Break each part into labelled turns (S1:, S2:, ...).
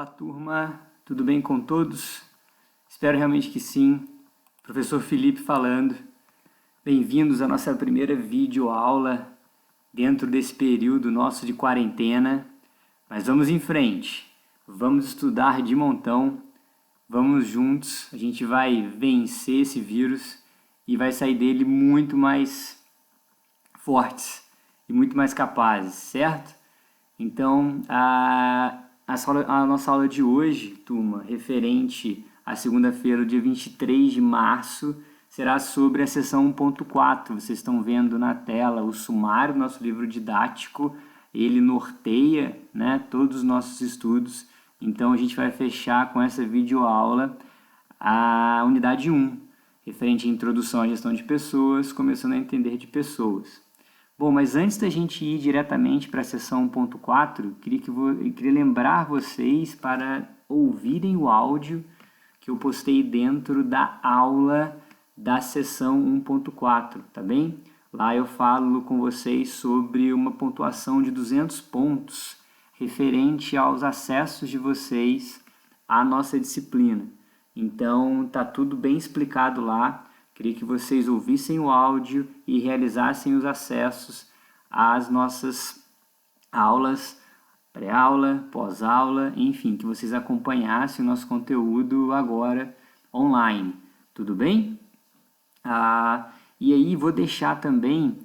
S1: Fala turma, tudo bem com todos? Espero realmente que sim. Professor Felipe falando. Bem-vindos à nossa primeira videoaula dentro desse período nosso de quarentena. Mas vamos em frente, vamos estudar de montão, vamos juntos, a gente vai vencer esse vírus e vai sair dele muito mais fortes e muito mais capazes, certo? Então, a nossa aula de hoje, turma, referente à segunda-feira, dia 23 de março, será sobre a seção 1.4. Vocês estão vendo na tela o sumário do nosso livro didático, ele norteia, né, todos os nossos estudos. Então, a gente vai fechar com essa videoaula a unidade 1, referente à introdução à gestão de pessoas, começando a entender de pessoas. Bom, mas antes da gente ir diretamente para a seção 1.4, queria lembrar vocês para ouvirem o áudio que eu postei dentro da aula da seção 1.4, tá bem? Lá eu falo com vocês sobre uma pontuação de 200 pontos referente aos acessos de vocês à nossa disciplina. Então, tá tudo bem explicado lá. Queria que vocês ouvissem o áudio e realizassem os acessos às nossas aulas, pré-aula, pós-aula, enfim, que vocês acompanhassem o nosso conteúdo agora online. Tudo bem? E aí vou deixar também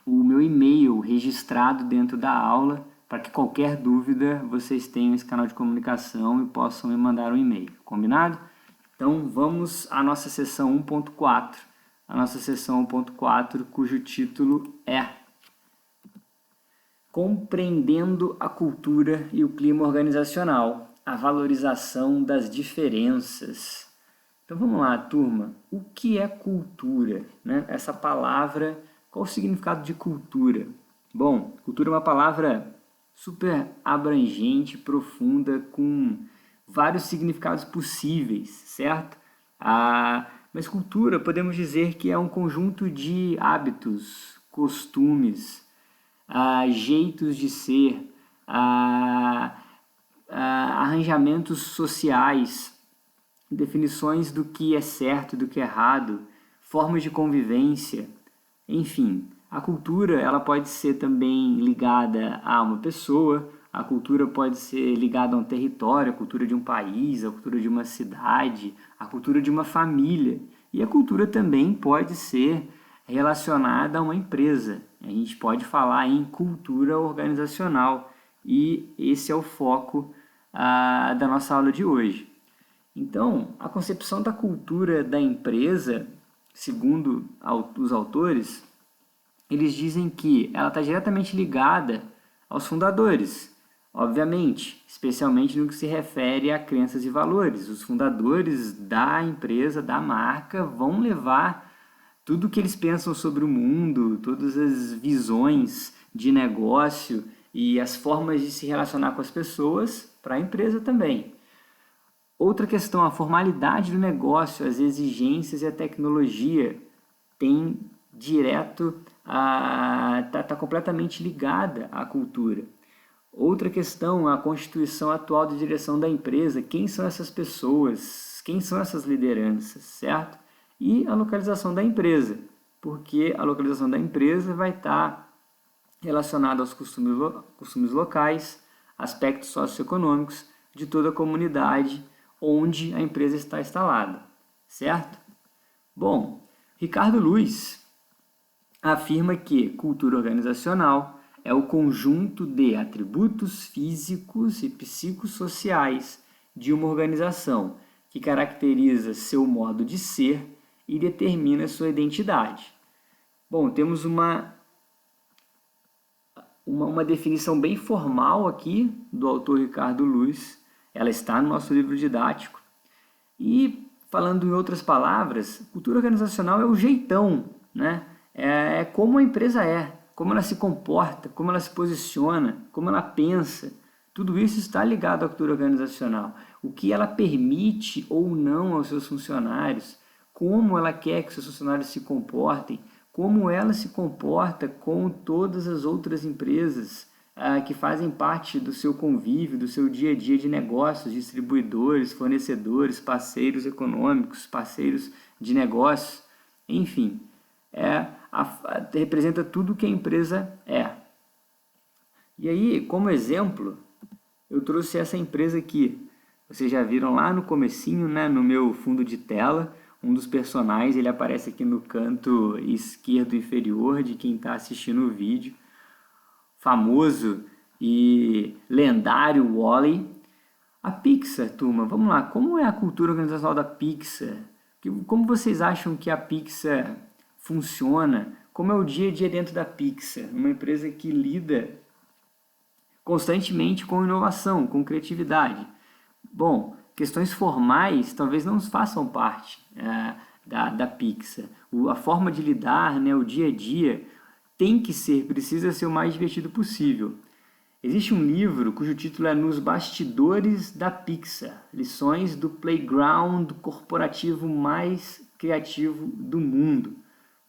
S1: o meu e-mail registrado dentro da aula para que qualquer dúvida vocês tenham esse canal de comunicação e possam me mandar um e-mail. Combinado? Então, vamos à nossa seção 1.4, a nossa seção 1.4, cujo título é Compreendendo a cultura e o clima organizacional, a valorização das diferenças. Então, vamos lá, turma. O que é cultura, né? Essa palavra, qual o significado de cultura? Bom, cultura é uma palavra super abrangente, profunda, com vários significados possíveis, certo? Mas cultura, podemos dizer que é um conjunto de hábitos, costumes, jeitos de ser, arranjamentos sociais, definições do que é certo e do que é errado, formas de convivência, enfim. A cultura ela pode ser também ligada a uma pessoa, a cultura pode ser ligada a um território, a cultura de um país, a cultura de uma cidade, a cultura de uma família. E a cultura também pode ser relacionada a uma empresa. A gente pode falar em cultura organizacional e esse é o foco da nossa aula de hoje. Então, a concepção da cultura da empresa, segundo os autores, eles dizem que ela está diretamente ligada aos fundadores, obviamente, especialmente no que se refere a crenças e valores. Os fundadores da empresa, da marca, vão levar tudo o que eles pensam sobre o mundo, todas as visões de negócio e as formas de se relacionar com as pessoas para a empresa também. Outra questão, a formalidade do negócio, as exigências e a tecnologia tem direto, está completamente ligada à cultura. Outra questão, a constituição atual de direção da empresa, quem são essas pessoas, quem são essas lideranças, certo? E a localização da empresa, porque a localização da empresa vai estar relacionada aos costumes locais, aspectos socioeconômicos de toda a comunidade onde a empresa está instalada, certo? Bom, Ricardo Luz afirma que cultura organizacional é o conjunto de atributos físicos e psicossociais de uma organização que caracteriza seu modo de ser e determina sua identidade. Bom, temos uma definição bem formal aqui do autor Ricardo Luz, ela está no nosso livro didático. E, falando em outras palavras, cultura organizacional é o jeitão, né? É como a empresa é, como ela se comporta, como ela se posiciona, como ela pensa. Tudo isso está ligado à cultura organizacional. O que ela permite ou não aos seus funcionários, como ela quer que seus funcionários se comportem, como ela se comporta com todas as outras empresas que fazem parte do seu convívio, do seu dia a dia de negócios, distribuidores, fornecedores, parceiros econômicos, parceiros de negócios, enfim, representa tudo que a empresa é. E aí, como exemplo, eu trouxe essa empresa aqui. Vocês já viram lá no comecinho, né, no meu fundo de tela, um dos personagens, ele aparece aqui no canto esquerdo inferior de quem está assistindo o vídeo. Famoso e lendário Wall-E. A Pixar, turma, vamos lá, como é a cultura organizacional da Pixar? Como vocês acham que a Pixar funciona? Como é o dia a dia dentro da Pixar? Uma empresa que lida constantemente com inovação, com criatividade. Bom, questões formais talvez não façam parte da Pixar. A forma de lidar, né, o dia a dia, precisa ser o mais divertido possível. Existe um livro cujo título é Nos Bastidores da Pixar, lições do playground corporativo mais criativo do mundo.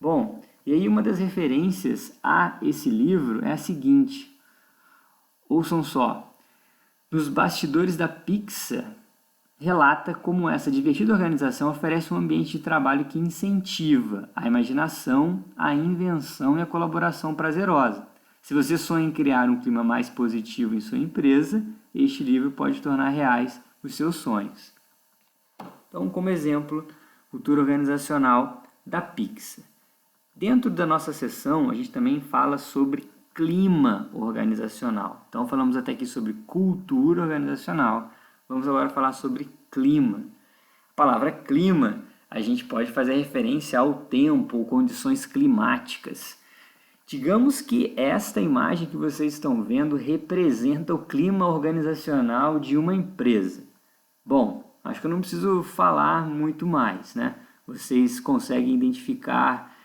S1: Bom, e aí uma das referências a esse livro é a seguinte, ouçam só, Nos Bastidores da Pixar relata como essa divertida organização oferece um ambiente de trabalho que incentiva a imaginação, a invenção e a colaboração prazerosa. Se você sonha em criar um clima mais positivo em sua empresa, este livro pode tornar reais os seus sonhos. Então, como exemplo, cultura organizacional da Pixar. Dentro da nossa sessão, a gente também fala sobre clima organizacional. Então, falamos até aqui sobre cultura organizacional. Vamos agora falar sobre clima. A palavra clima, a gente pode fazer referência ao tempo ou condições climáticas. Digamos que esta imagem que vocês estão vendo representa o clima organizacional de uma empresa. Bom, acho que eu não preciso falar muito mais, né? Vocês conseguem identificar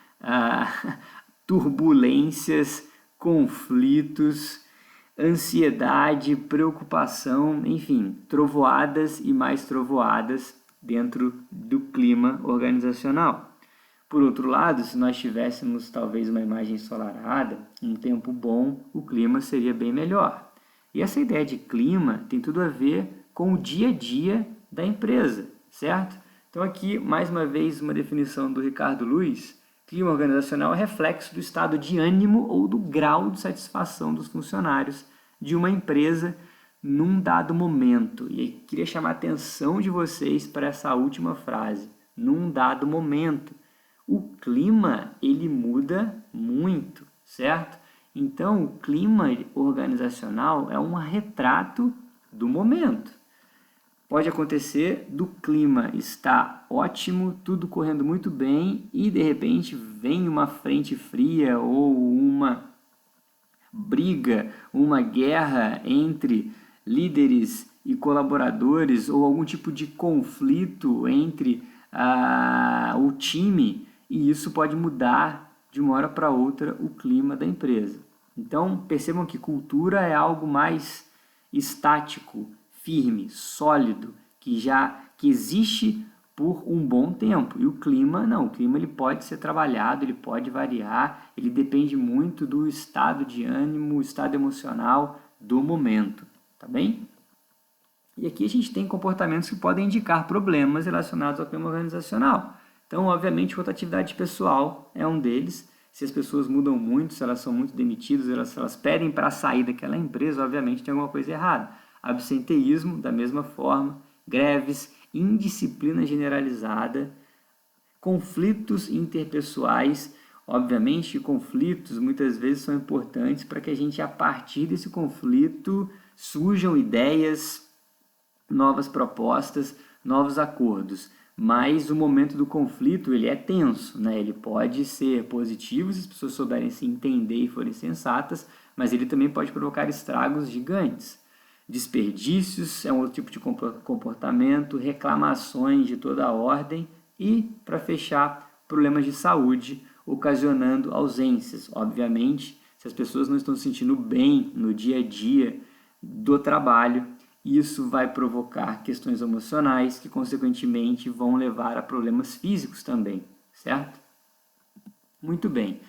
S1: turbulências, conflitos, ansiedade, preocupação, enfim, trovoadas e mais trovoadas dentro do clima organizacional. Por outro lado, se nós tivéssemos talvez uma imagem ensolarada, um tempo bom, o clima seria bem melhor. E essa ideia de clima tem tudo a ver com o dia a dia da empresa, certo? Então aqui, mais uma vez, uma definição do Ricardo Luiz. Clima organizacional é reflexo do estado de ânimo ou do grau de satisfação dos funcionários de uma empresa num dado momento. E eu queria chamar a atenção de vocês para essa última frase, num dado momento. O clima, ele muda muito, certo? Então, o clima organizacional é um retrato do momento. Pode acontecer do clima estar ótimo, tudo correndo muito bem e de repente vem uma frente fria ou uma briga, uma guerra entre líderes e colaboradores ou algum tipo de conflito entre o time e isso pode mudar de uma hora para outra o clima da empresa. Então percebam que cultura é algo mais estático, firme, sólido, que existe por um bom tempo. E o clima, não, o clima ele pode ser trabalhado, ele pode variar, ele depende muito do estado de ânimo, estado emocional do momento, tá bem? E aqui a gente tem comportamentos que podem indicar problemas relacionados ao clima organizacional. Então, obviamente, rotatividade pessoal é um deles. Se as pessoas mudam muito, se elas são muito demitidas, se elas pedem para sair daquela empresa, obviamente tem alguma coisa errada. Absenteísmo, da mesma forma, greves, indisciplina generalizada, conflitos interpessoais. Obviamente, conflitos muitas vezes são importantes para que a gente, a partir desse conflito, surjam ideias, novas propostas, novos acordos. Mas o momento do conflito ele é tenso, né? Ele pode ser positivo se as pessoas souberem se entender e forem sensatas, mas ele também pode provocar estragos gigantes. Desperdícios é um outro tipo de comportamento, reclamações de toda a ordem e, para fechar, problemas de saúde, ocasionando ausências. Obviamente, se as pessoas não estão se sentindo bem no dia a dia do trabalho, isso vai provocar questões emocionais que, consequentemente, vão levar a problemas físicos também, certo? Muito bem.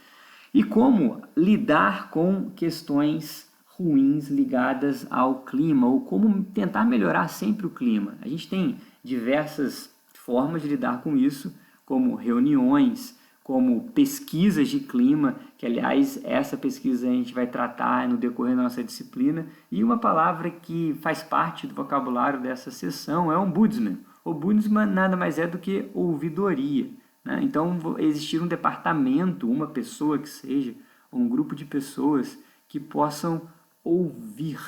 S1: E como lidar com questões ruins ligadas ao clima ou como tentar melhorar sempre o clima. A gente tem diversas formas de lidar com isso, como reuniões, como pesquisas de clima, que aliás essa pesquisa a gente vai tratar no decorrer da nossa disciplina, e uma palavra que faz parte do vocabulário dessa sessão é ombudsman. Ombudsman nada mais é do que ouvidoria, né? Então existir um departamento, uma pessoa que seja, um grupo de pessoas que possam ouvir,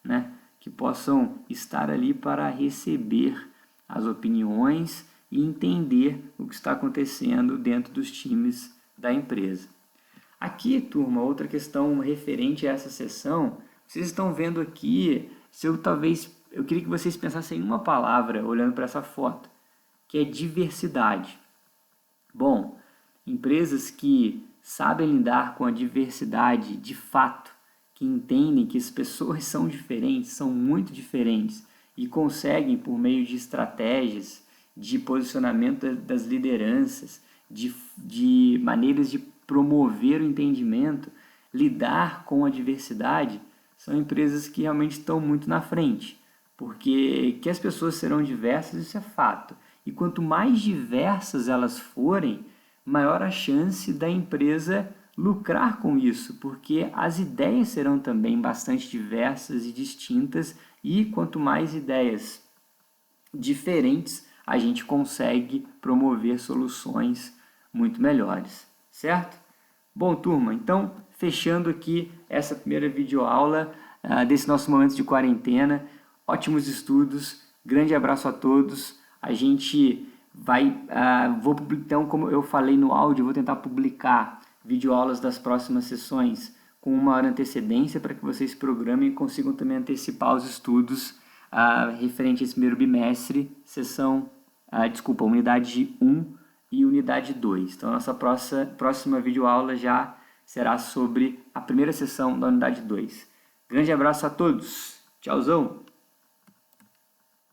S1: né? Que possam estar ali para receber as opiniões e entender o que está acontecendo dentro dos times da empresa. Aqui, turma, outra questão referente a essa sessão, vocês estão vendo aqui, eu queria que vocês pensassem em uma palavra olhando para essa foto, que é diversidade. Bom, empresas que sabem lidar com a diversidade de fato, que entendem que as pessoas são diferentes, são muito diferentes e conseguem, por meio de estratégias, de posicionamento das lideranças, de maneiras de promover o entendimento, lidar com a diversidade, são empresas que realmente estão muito na frente, porque que as pessoas serão diversas, isso é fato. E quanto mais diversas elas forem, maior a chance da empresa lucrar com isso, porque as ideias serão também bastante diversas e distintas, e quanto mais ideias diferentes, a gente consegue promover soluções muito melhores, certo? Bom, turma, então, fechando aqui essa primeira videoaula desse nosso momento de quarentena, ótimos estudos, grande abraço a todos, a gente vai, então, como eu falei no áudio, vou tentar publicar videoaulas das próximas sessões com 1 hora de antecedência para que vocês programem e consigam também antecipar os estudos referente a esse primeiro bimestre, unidade 1 e unidade 2. Então, a nossa próxima videoaula já será sobre a primeira sessão da unidade 2. Grande abraço a todos. Tchauzão!